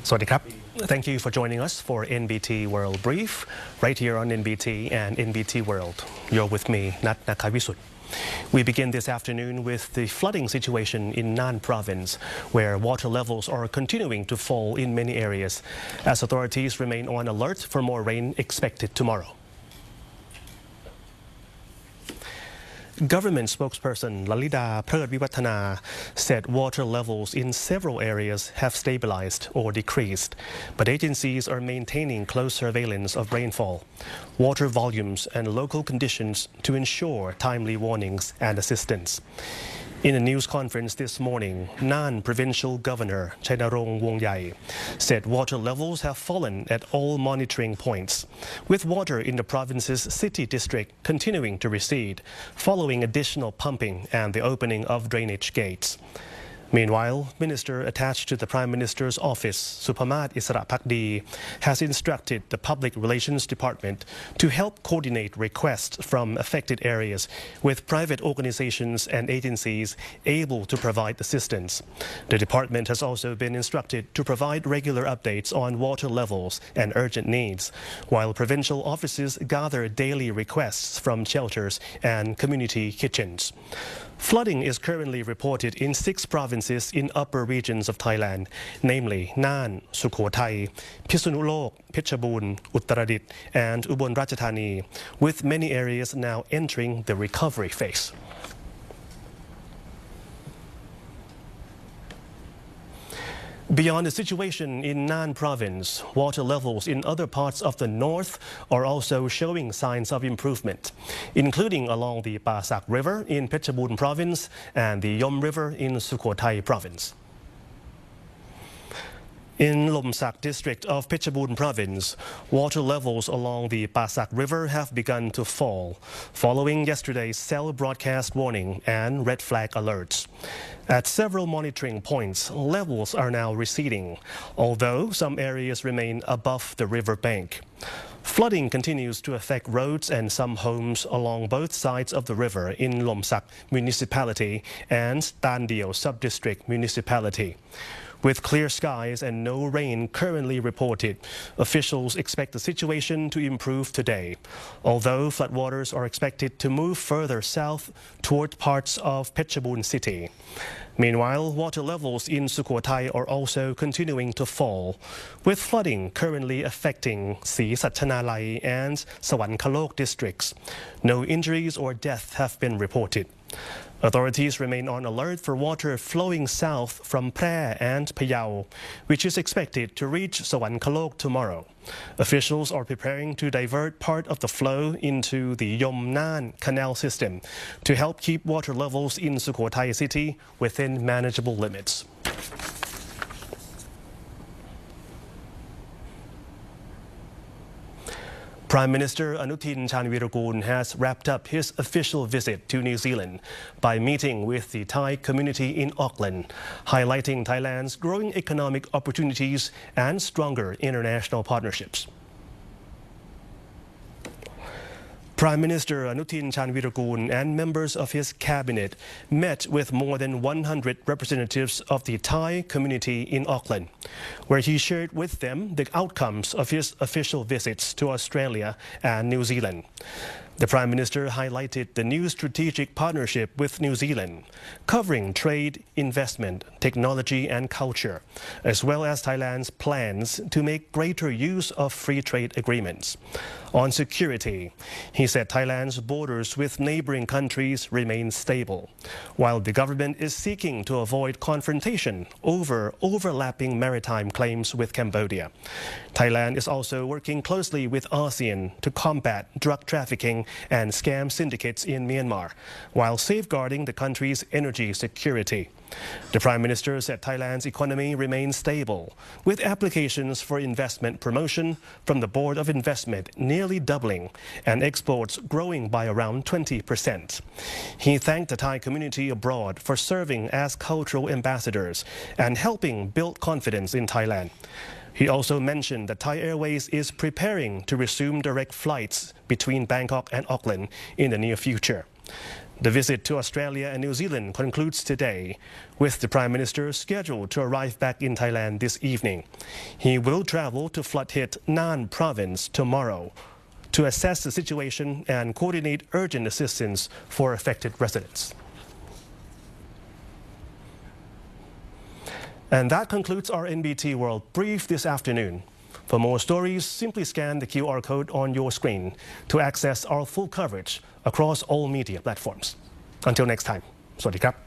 Swadikap. Thank you for joining us for NBT World Brief, right here on NBT and NBT World. You're with me, Nat Nakavisut. We begin this afternoon with the flooding situation in Nan Province, where water levels are continuing to fall in many areas, as authorities remain on alert for more rain expected tomorrow. Government spokesperson Lalida Viwathana said water levels in several areas have stabilized or decreased, but agencies are maintaining close surveillance of rainfall, water volumes and local conditions to ensure timely warnings and assistance. In a news conference this morning, Nan Provincial Governor Chainarong Wongyai said water levels have fallen at all monitoring points, with water in the province's city district continuing to recede, following additional pumping and the opening of drainage gates. Meanwhile, Minister attached to the Prime Minister's office, Supamat Isra Pakdi, has instructed the Public Relations Department to help coordinate requests from affected areas with private organizations and agencies able to provide assistance. The department has also been instructed to provide regular updates on water levels and urgent needs, while provincial offices gather daily requests from shelters and community kitchens. Flooding is currently reported in 6 provinces in upper regions of Thailand, namely Nan, SUKHOTHAI, Phitsanulok, PHETCHABUN, Uttaradit, and Ubon Ratchathani, with many areas now entering the recovery phase. Beyond the situation in Nan Province, water levels in other parts of the north are also showing signs of improvement, including along the Pasak River in PHETCHABUN Province and the Yom River in SUKHOTHAI Province. In Lomsak district of PHETCHABUN Province, water levels along the Pasak River have begun to fall, following yesterday's cell broadcast warning and red flag alerts. At several monitoring points, levels are now receding, although some areas remain above the river bank. Flooding continues to affect roads and some homes along both sides of the river in Lomsak Municipality and Tan Dio Subdistrict Municipality. With clear skies and no rain currently reported, officials expect the situation to improve today, although floodwaters are expected to move further south toward parts of Phetchabun city. Meanwhile, water levels in Sukhothai are also continuing to fall, with flooding currently affecting Si Satchanalai and Sawankhalok districts. No injuries or deaths have been reported. Authorities remain on alert for water flowing south from Phrae and Phayao, which is expected to reach Sawankhalok tomorrow. Officials are preparing to divert part of the flow into the Yom Nan canal system to help keep water levels in Sukhothai city within manageable limits. Prime Minister Anutin Charnvirakul has wrapped up his official visit to New Zealand by meeting with the Thai community in Auckland, highlighting Thailand's growing economic opportunities and stronger international partnerships. Prime Minister Anutin Charnvirakul and members of his cabinet met with more than 100 representatives of the Thai community in Auckland, where he shared with them the outcomes of his official visits to Australia and New Zealand. The Prime Minister highlighted the new strategic partnership with New Zealand, covering trade, investment, technology and culture, as well as Thailand's plans to make greater use of free trade agreements. On security, he said Thailand's borders with neighboring countries remain stable, while the government is seeking to avoid confrontation over overlapping maritime claims with Cambodia. Thailand is also working closely with ASEAN to combat drug trafficking and scam syndicates in Myanmar, while safeguarding the country's energy security. The Prime Minister said Thailand's economy remains stable, with applications for investment promotion from the Board of Investment nearly doubling and exports growing by around 20%. He thanked the Thai community abroad for serving as cultural ambassadors and helping build confidence in Thailand. He also mentioned that Thai Airways is preparing to resume direct flights between Bangkok and Auckland in the near future. The visit to Australia and New Zealand concludes today, with the Prime Minister scheduled to arrive back in Thailand this evening. He will travel to flood-hit Nan Province tomorrow to assess the situation and coordinate urgent assistance for affected residents. And that concludes our NBT World Brief this afternoon. For more stories, simply scan the QR code on your screen to access our full coverage across all media platforms. Until next time, สวัสดีครับ